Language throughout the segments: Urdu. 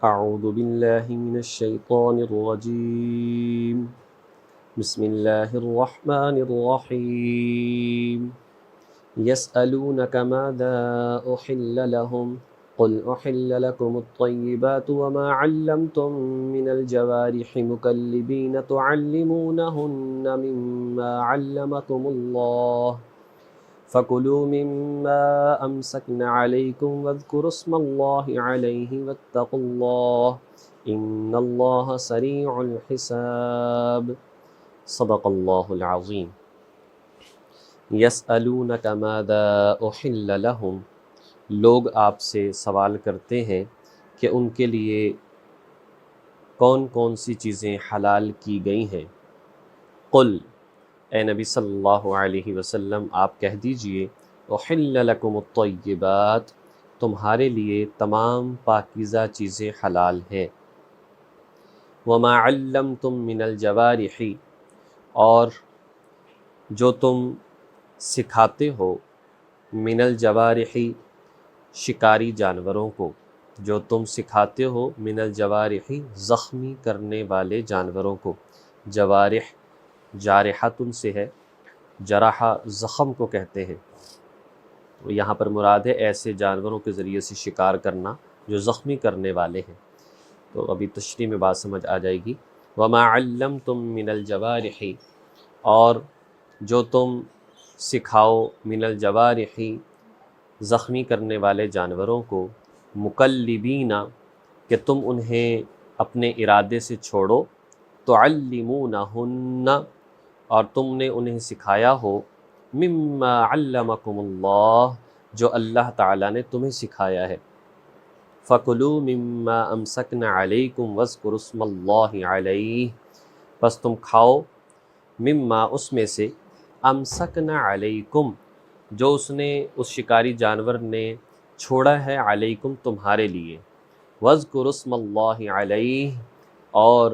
اعوذ باللہ من الشیطان الرجیم بسم اللہ الرحمن الرحیم يسألونك ماذا أحل لهم قل أحل لكم الطيبات وما علمتم من الجوارح مكلبين تعلمونهن مما علمكم الله فَكُلُوا مِمَّا أَمْسَكْنَ عَلَيْكُمْ وَاذْكُرُوا اسْمَ اللَّهِ عَلَيْهِ وَاتَّقُوا اللَّهَ إِنَّ اللَّهَ سَرِيعُ الْحِسَابِ صدق اللہ العظیم۔ يَسْأَلُونَكَ مَاذَا أُحِلَّ لَهُمْ، لوگ آپ سے سوال کرتے ہیں کہ ان کے لیے کون کون سی چیزیں حلال کی گئی ہیں۔ قل، اے نبی صلی اللہ علیہ وسلم آپ کہہ دیجئے، احل لکم الطیبات، تمہارے لیے تمام پاکیزہ چیزیں حلال ہیں۔ وما علمتم من الجوارح، اور جو تم سکھاتے ہو، من الجوارح شکاری جانوروں کو، جو تم سکھاتے ہو، من الجوارح زخمی کرنے والے جانوروں کو۔ جوارح جارحتن سے ہے، جرحہ زخم کو کہتے ہیں، یہاں پر مراد ہے ایسے جانوروں کے ذریعے سے شکار کرنا جو زخمی کرنے والے ہیں۔ تو ابھی تشریح میں بات سمجھ آ جائے گی۔ وما علمتم من الجوارح، اور جو تم سکھاؤ، من الجوارح زخمی کرنے والے جانوروں کو، مکلبین کہ تم انہیں اپنے ارادے سے چھوڑو، تعلمونہن اور تم نے انہیں سکھایا ہو، مما علمکم اللہ جو اللہ تعالیٰ نے تمہیں سکھایا ہے۔ فَكُلُوا مِمَّا أَمْسَكْنَ عَلَيْكُمْ وَاذْكُرُوا اسْمَ اللَّهِ عَلَيْهِ، پس تم کھاؤ، مما اس میں سے، امسکنا علیکم جو اس نے اس شکاری جانور نے چھوڑا ہے، علیکم تمہارے لیے، وَاذْكُرُوا اسْمَ اللَّهِ عَلَيْهِ اور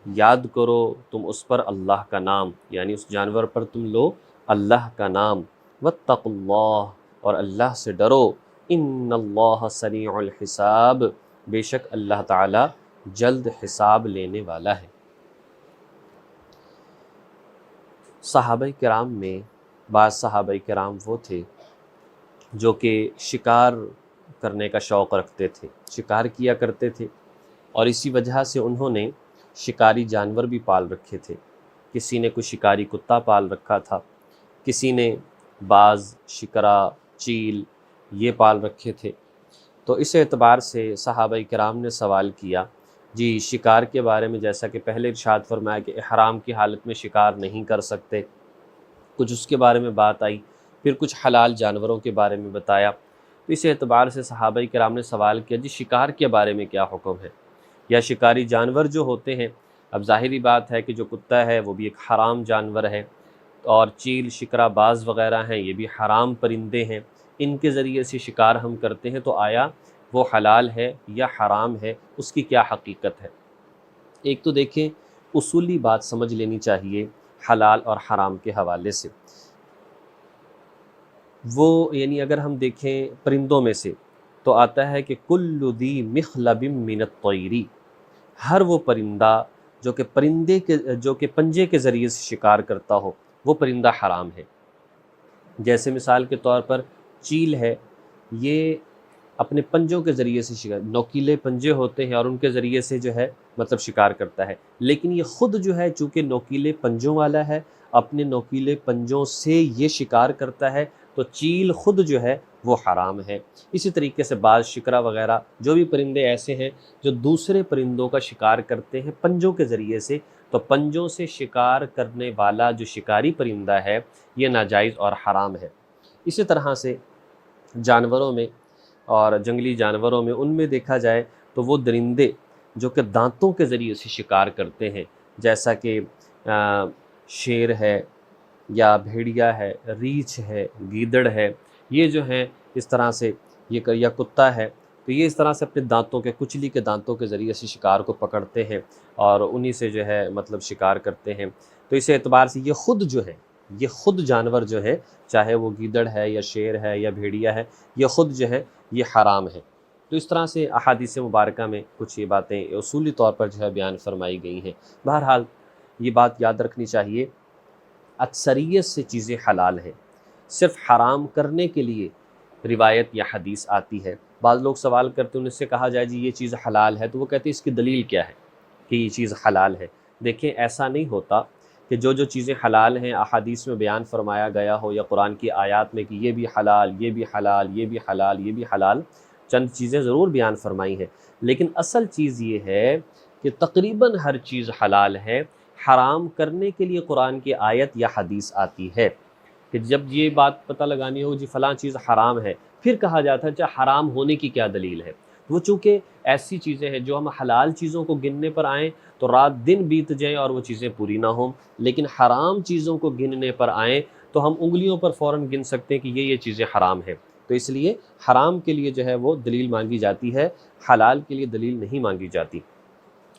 یاد کرو تم اس پر اللہ کا نام، یعنی اس جانور پر تم لو اللہ کا نام۔ واتقوا اللہ اور اللہ سے ڈرو، ان اللہ سریع الحساب بے شک اللہ تعالی جلد حساب لینے والا ہے۔ صحابہ کرام میں بعض صحابہ کرام وہ تھے جو کہ شکار کرنے کا شوق رکھتے تھے، شکار کیا کرتے تھے، اور اسی وجہ سے انہوں نے شکاری جانور بھی پال رکھے تھے۔ کسی نے کوئی شکاری کتا پال رکھا تھا، کسی نے باز، شکرا، چیل یہ پال رکھے تھے۔ تو اس اعتبار سے صحابہ کرام نے سوال کیا، جی شکار کے بارے میں جیسا کہ پہلے ارشاد فرمایا کہ احرام کی حالت میں شکار نہیں کر سکتے، کچھ اس کے بارے میں بات آئی، پھر کچھ حلال جانوروں کے بارے میں بتایا۔ تو اس اعتبار سے صحابہ کرام نے سوال کیا، جی شکار کے بارے میں کیا حکم ہے، یا شکاری جانور جو ہوتے ہیں، اب ظاہری بات ہے کہ جو کتا ہے وہ بھی ایک حرام جانور ہے، اور چیل، شکرا، باز وغیرہ ہیں یہ بھی حرام پرندے ہیں، ان کے ذریعے سے شکار ہم کرتے ہیں، تو آیا وہ حلال ہے یا حرام ہے، اس کی کیا حقیقت ہے۔ ایک تو دیکھیں اصولی بات سمجھ لینی چاہیے حلال اور حرام کے حوالے سے، وہ یعنی اگر ہم دیکھیں پرندوں میں سے تو آتا ہے کہ کل ذی مخلب من الطیر، ہر وہ پرندہ جو کہ پنجے کے ذریعے سے شکار کرتا ہو، وہ پرندہ حرام ہے۔ جیسے مثال کے طور پر چیل ہے، یہ اپنے پنجوں کے ذریعے سے شکار، نوکیلے پنجے ہوتے ہیں اور ان کے ذریعے سے جو ہے مطلب شکار کرتا ہے، لیکن یہ خود جو ہے چونکہ نوکیلے پنجوں والا ہے، اپنے نوکیلے پنجوں سے یہ شکار کرتا ہے، تو چیل خود جو ہے وہ حرام ہے۔ اسی طریقے سے باز، شکرا وغیرہ جو بھی پرندے ایسے ہیں جو دوسرے پرندوں کا شکار کرتے ہیں پنجوں کے ذریعے سے، تو پنجوں سے شکار کرنے والا جو شکاری پرندہ ہے یہ ناجائز اور حرام ہے۔ اسی طرح سے جانوروں میں اور جنگلی جانوروں میں، ان میں دیکھا جائے تو وہ درندے جو کہ دانتوں کے ذریعے سے شکار کرتے ہیں، جیسا کہ شیر ہے یا بھیڑیا ہے، ریچھ ہے، گیدڑ ہے، یہ جو ہیں اس طرح سے یا کتا ہے، تو یہ اس طرح سے اپنے دانتوں کے، کچلی کے دانتوں کے ذریعے سے شکار کو پکڑتے ہیں اور انہی سے جو ہے مطلب شکار کرتے ہیں۔ تو اس اعتبار سے یہ خود جانور جو ہے، چاہے وہ گیدڑ ہے یا شیر ہے یا بھیڑیا ہے، یہ خود جو ہے یہ حرام ہے۔ تو اس طرح سے احادیث مبارکہ میں کچھ یہ باتیں اصولی طور پر جو ہے بیان فرمائی گئی ہیں۔ بہرحال یہ بات یاد رکھنی چاہیے، اکثریت سے چیزیں حلال ہیں، صرف حرام کرنے کے لیے روایت یا حدیث آتی ہے۔ بعض لوگ سوال کرتے ہیں، ان سے کہا جائے جی یہ چیز حلال ہے، تو وہ کہتے ہیں اس کی دلیل کیا ہے کہ یہ چیز حلال ہے۔ دیکھیں ایسا نہیں ہوتا کہ جو چیزیں حلال ہیں احادیث میں بیان فرمایا گیا ہو یا قرآن کی آیات میں کہ یہ بھی حلال، یہ بھی حلال، یہ بھی حلال، یہ بھی حلال، چند چیزیں ضرور بیان فرمائی ہیں، لیکن اصل چیز یہ ہے کہ تقریباً ہر چیز حلال ہے۔ حرام کرنے کے لیے قرآن کی آیت یا حدیث آتی ہے کہ جب یہ بات پتہ لگانی ہو جی فلاں چیز حرام ہے، پھر کہا جاتا ہے چاہے حرام ہونے کی کیا دلیل ہے۔ وہ چونکہ ایسی چیزیں ہیں جو ہم حلال چیزوں کو گننے پر آئیں تو رات دن بیت جائیں اور وہ چیزیں پوری نہ ہوں، لیکن حرام چیزوں کو گننے پر آئیں تو ہم انگلیوں پر فوراً گن سکتے ہیں کہ یہ چیزیں حرام ہیں۔ تو اس لیے حرام کے لیے جو ہے وہ دلیل مانگی جاتی ہے، حلال کے لیے دلیل نہیں مانگی جاتی۔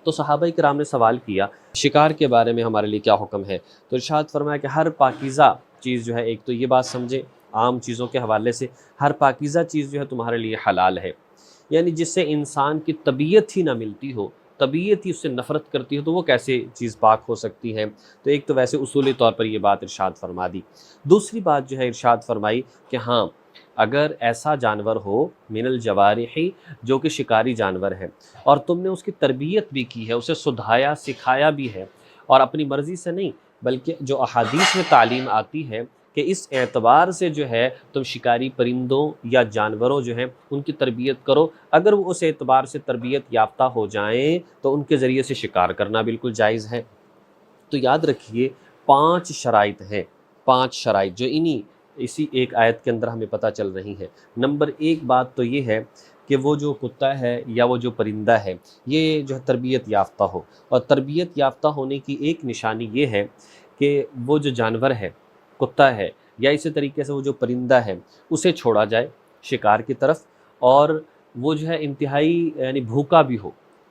تو صحابہ کرام نے سوال کیا شکار کے بارے میں ہمارے لیے کیا حکم ہے، تو ارشاد فرمایا کہ ہر پاکیزہ چیز جو ہے، ایک تو یہ بات سمجھے عام چیزوں کے حوالے سے، ہر پاکیزہ چیز جو ہے تمہارے لیے حلال ہے، یعنی جس سے انسان کی طبیعت ہی نہ ملتی ہو، طبیعت ہی اس سے نفرت کرتی ہو، تو وہ کیسے چیز پاک ہو سکتی ہے۔ تو ایک تو ویسے اصولی طور پر یہ بات ارشاد فرما دی۔ دوسری بات جو ہے ارشاد فرمائی کہ ہاں اگر ایسا جانور ہو من الجوارحی جو کہ شکاری جانور ہے اور تم نے اس کی تربیت بھی کی ہے، اسے سدھایا سکھایا بھی ہے، اور اپنی مرضی سے نہیں بلکہ جو احادیث میں تعلیم آتی ہے کہ اس اعتبار سے جو ہے تم شکاری پرندوں یا جانوروں جو ہیں ان کی تربیت کرو، اگر وہ اس اعتبار سے تربیت یافتہ ہو جائیں تو ان کے ذریعے سے شکار کرنا بالکل جائز ہے۔ تو یاد رکھیے 5 شرائط ہیں، 5 شرائط جو اسی ایک آیت کے اندر ہمیں پتہ چل رہی ہیں۔ نمبر 1 بات تو یہ ہے کہ وہ جو کتا ہے یا وہ جو پرندہ ہے یہ جو ہے تربیت یافتہ ہو، اور تربیت یافتہ ہونے کی ایک نشانی یہ ہے کہ وہ جو جانور ہے، کتا ہے یا اسی طریقے سے وہ جو پرندہ ہے، اسے چھوڑا جائے شکار کی طرف، اور وہ جو ہے انتہائی یعنی بھوکا بھی ہو،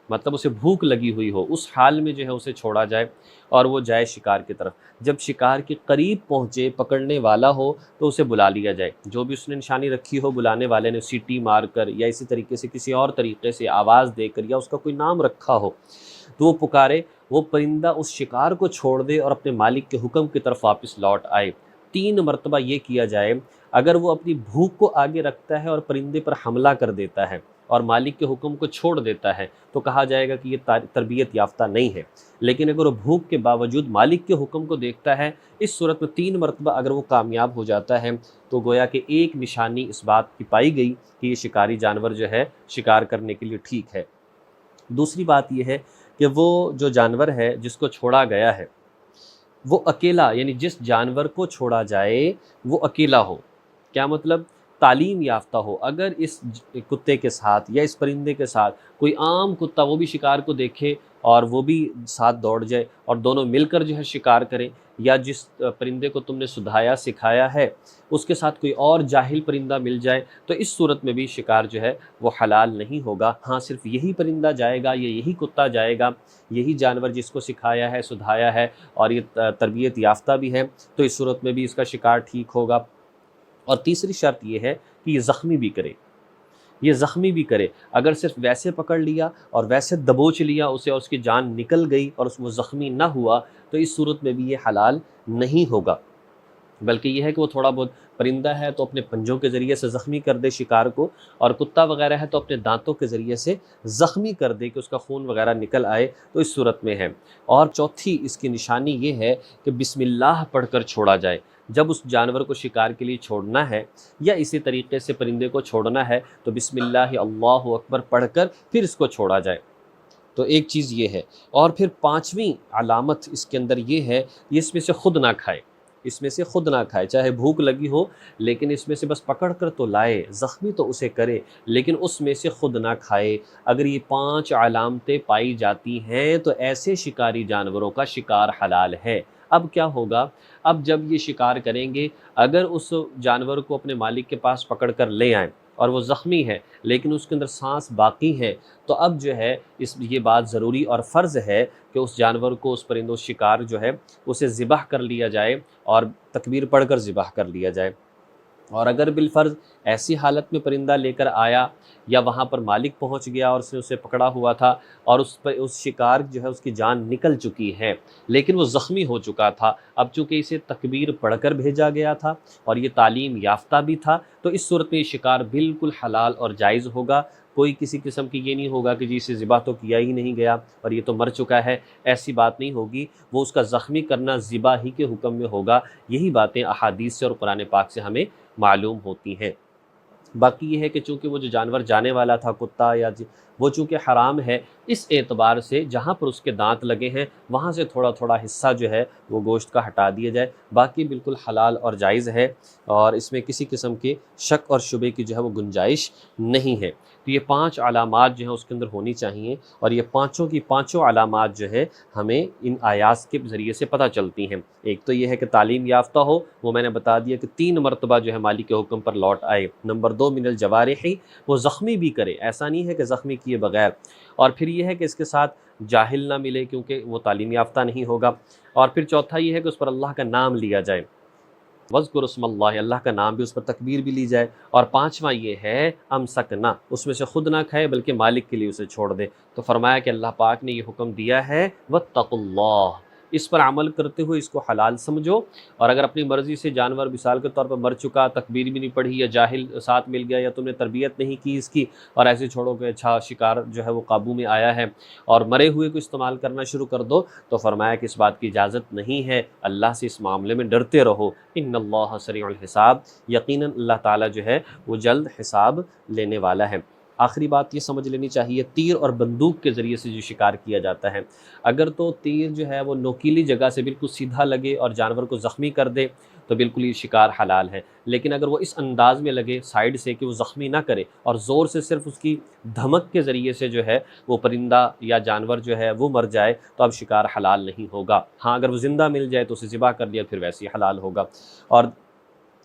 مطلب اسے بھوک لگی ہوئی ہو، اس حال میں جو ہے اسے چھوڑا جائے اور وہ جائے شکار کی طرف۔ جب شکار کے قریب پہنچے، پکڑنے والا ہو تو اسے بلا لیا جائے، جو بھی اس نے نشانی رکھی ہو بلانے والے نے، سیٹی مار کر یا اسی طریقے سے کسی اور طریقے سے آواز دے کر یا اس کا کوئی نام رکھا ہو تو وہ پکارے، وہ پرندہ اس شکار کو چھوڑ دے اور اپنے مالک کے حکم کی طرف واپس لوٹ آئے۔ 3 مرتبہ یہ کیا جائے۔ اگر وہ اپنی بھوک کو آگے رکھتا ہے اور پرندے پر حملہ کر دیتا ہے اور مالک کے حکم کو چھوڑ دیتا ہے تو کہا جائے گا کہ یہ تربیت یافتہ نہیں ہے، لیکن اگر وہ بھوک کے باوجود مالک کے حکم کو دیکھتا ہے، اس صورت میں 3 مرتبہ اگر وہ کامیاب ہو جاتا ہے تو گویا کہ ایک نشانی اس بات کی پائی گئی کہ یہ شکاری جانور جو ہے شکار کرنے کے لیے ٹھیک ہے۔ دوسری بات یہ ہے کہ وہ جو جانور ہے جس کو چھوڑا گیا ہے وہ اکیلا، یعنی جس جانور کو چھوڑا جائے وہ اکیلا ہو، کیا مطلب؟ تعلیم یافتہ ہو۔ اگر اس کتے کے ساتھ یا اس پرندے کے ساتھ کوئی عام کتا وہ بھی شکار کو دیکھے اور وہ بھی ساتھ دوڑ جائے اور دونوں مل کر جو ہے شکار کریں، یا جس پرندے کو تم نے سدھایا سکھایا ہے اس کے ساتھ کوئی اور جاہل پرندہ مل جائے، تو اس صورت میں بھی شکار جو ہے وہ حلال نہیں ہوگا۔ ہاں صرف یہی پرندہ جائے گا یا یہی کتا جائے گا، یہی جانور جس کو سکھایا ہے سدھایا ہے اور یہ تربیت یافتہ بھی ہے، تو اس صورت میں بھی اس کا شکار ٹھیک ہوگا۔ اور تیسری شرط یہ ہے کہ یہ زخمی بھی کرے، یہ زخمی بھی کرے۔ اگر صرف ویسے پکڑ لیا اور ویسے دبوچ لیا اسے اور اس کی جان نکل گئی اور وہ زخمی نہ ہوا تو اس صورت میں بھی یہ حلال نہیں ہوگا، بلکہ یہ ہے کہ وہ تھوڑا بہت پرندہ ہے تو اپنے پنجوں کے ذریعے سے زخمی کر دے شکار کو، اور کتا وغیرہ ہے تو اپنے دانتوں کے ذریعے سے زخمی کر دے کہ اس کا خون وغیرہ نکل آئے، تو اس صورت میں ہے۔ اور چوتھی اس کی نشانی یہ ہے کہ بسم اللہ پڑھ کر چھوڑا جائے۔ جب اس جانور کو شکار کے لیے چھوڑنا ہے یا اسی طریقے سے پرندے کو چھوڑنا ہے تو بسم اللہ اللہ اکبر پڑھ کر پھر اس کو چھوڑا جائے۔ تو ایک چیز یہ ہے۔ اور پھر 5ویں علامت اس کے اندر یہ ہے، یہ اس میں سے خود نہ کھائے، اس میں سے خود نہ کھائے، چاہے بھوک لگی ہو لیکن اس میں سے بس پکڑ کر تو لائے، زخمی تو اسے کرے لیکن اس میں سے خود نہ کھائے۔ اگر یہ 5 علامتیں پائی جاتی ہیں تو ایسے شکاری جانوروں کا شکار حلال ہے۔ اب کیا ہوگا؟ اب جب یہ شکار کریں گے، اگر اس جانور کو اپنے مالک کے پاس پکڑ کر لے آئیں اور وہ زخمی ہے لیکن اس کے اندر سانس باقی ہے، تو اب جو ہے یہ بات ضروری اور فرض ہے کہ اس جانور کو، اس پرندوں شکار جو ہے اسے ذبح کر لیا جائے اور تکبیر پڑھ کر ذبح کر لیا جائے۔ اور اگر بالفرض ایسی حالت میں پرندہ لے کر آیا یا وہاں پر مالک پہنچ گیا اور اس نے اسے پکڑا ہوا تھا اور اس شکار جو ہے اس کی جان نکل چکی ہے لیکن وہ زخمی ہو چکا تھا، اب چونکہ اسے تکبیر پڑھ کر بھیجا گیا تھا اور یہ تعلیم یافتہ بھی تھا، تو اس صورت میں یہ شکار بالکل حلال اور جائز ہوگا۔ کوئی کسی قسم کی یہ نہیں ہوگا کہ جی اسے ذبح تو کیا ہی نہیں گیا اور یہ تو مر چکا ہے، ایسی بات نہیں ہوگی۔ وہ اس کا زخمی کرنا ذبح ہی کے حکم میں ہوگا۔ یہی باتیں احادیث سے اور قرآن پاک سے ہمیں معلوم ہوتی ہیں۔ باقی یہ ہے کہ چونکہ وہ جو جانور جانے والا تھا کتا یا وہ چونکہ حرام ہے، اس اعتبار سے جہاں پر اس کے دانت لگے ہیں وہاں سے تھوڑا تھوڑا حصہ جو ہے وہ گوشت کا ہٹا دیا جائے، باقی بالکل حلال اور جائز ہے اور اس میں کسی قسم کے شک اور شبے کی جو ہے وہ گنجائش نہیں ہے۔ تو یہ 5 علامات جو ہیں اس کے اندر ہونی چاہیے، اور یہ پانچوں کی پانچوں علامات جو ہے ہمیں ان آیات کے ذریعے سے پتہ چلتی ہیں۔ ایک تو یہ ہے کہ تعلیم یافتہ ہو، وہ میں نے بتا دیا کہ 3 مرتبہ جو ہے مالک کے حکم پر لوٹ آئے۔ نمبر 2 من الجوارح، وہ زخمی بھی کرے، ایسا نہیں ہے کہ زخمی کیے بغیر۔ اور پھر یہ ہے کہ اس کے ساتھ جاہل نہ ملے کیونکہ وہ تعلیم یافتہ نہیں ہوگا۔ اور پھر چوتھا یہ ہے کہ اس پر اللہ کا نام لیا جائے، وَاذْكُرُ اسْمَ اللَّهِ، اللہ کا نام بھی اس پر تکبیر بھی لی جائے۔ اور پانچواں یہ ہے امسکنا، اس میں سے خود نہ کھائے بلکہ مالک کے لیے اسے چھوڑ دے۔ تو فرمایا کہ اللہ پاک نے یہ حکم دیا ہے وَاتَّقُوا اللَّهَ، اس پر عمل کرتے ہوئے اس کو حلال سمجھو۔ اور اگر اپنی مرضی سے جانور مثال کے طور پر مر چکا، تکبیر بھی نہیں پڑھی یا جاہل ساتھ مل گیا یا تم نے تربیت نہیں کی اس کی اور ایسے چھوڑو کہ اچھا شکار جو ہے وہ قابو میں آیا ہے اور مرے ہوئے کو استعمال کرنا شروع کر دو، تو فرمایا کہ اس بات کی اجازت نہیں ہے۔ اللہ سے اس معاملے میں ڈرتے رہو، ان اللہ سریع الحساب، یقیناً اللہ تعالیٰ جو ہے وہ جلد حساب لینے والا ہے۔ آخری بات یہ سمجھ لینی چاہیے، تیر اور بندوق کے ذریعے سے جو شکار کیا جاتا ہے، اگر تو تیر جو ہے وہ نوکیلی جگہ سے بالکل سیدھا لگے اور جانور کو زخمی کر دے تو بالکل یہ شکار حلال ہے، لیکن اگر وہ اس انداز میں لگے سائیڈ سے کہ وہ زخمی نہ کرے اور زور سے صرف اس کی دھمک کے ذریعے سے جو ہے وہ پرندہ یا جانور جو ہے وہ مر جائے تو اب شکار حلال نہیں ہوگا۔ ہاں اگر وہ زندہ مل جائے تو اسے ذبح کر دیا پھر ویسے ہی حلال ہوگا۔ اور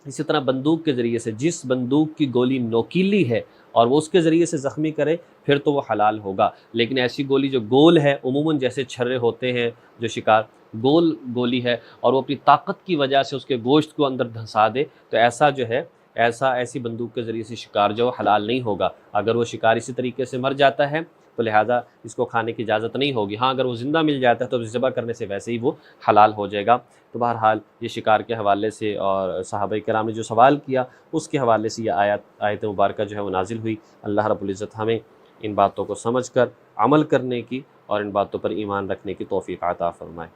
اسی طرح بندوق کے ذریعے سے، جس بندوق کی گولی نوکیلی ہے اور وہ اس کے ذریعے سے زخمی کرے پھر تو وہ حلال ہوگا، لیکن ایسی گولی جو گول ہے، عموماً جیسے چھرے ہوتے ہیں جو شکار گول گولی ہے اور وہ اپنی طاقت کی وجہ سے اس کے گوشت کو اندر دھنسا دے، تو ایسا جو ہے ایسی بندوق کے ذریعے سے شکار جو حلال نہیں ہوگا۔ اگر وہ شکار اسی طریقے سے مر جاتا ہے تو لہٰذا اس کو کھانے کی اجازت نہیں ہوگی۔ ہاں اگر وہ زندہ مل جاتا ہے تو ذبح کرنے سے ویسے ہی وہ حلال ہو جائے گا۔ تو بہرحال یہ شکار کے حوالے سے اور صحابہ کرام نے جو سوال کیا اس کے حوالے سے یہ آیت مبارکہ جو ہے وہ نازل ہوئی۔ اللہ رب العزت ہمیں ان باتوں کو سمجھ کر عمل کرنے کی اور ان باتوں پر ایمان رکھنے کی توفیق عطا فرمائے۔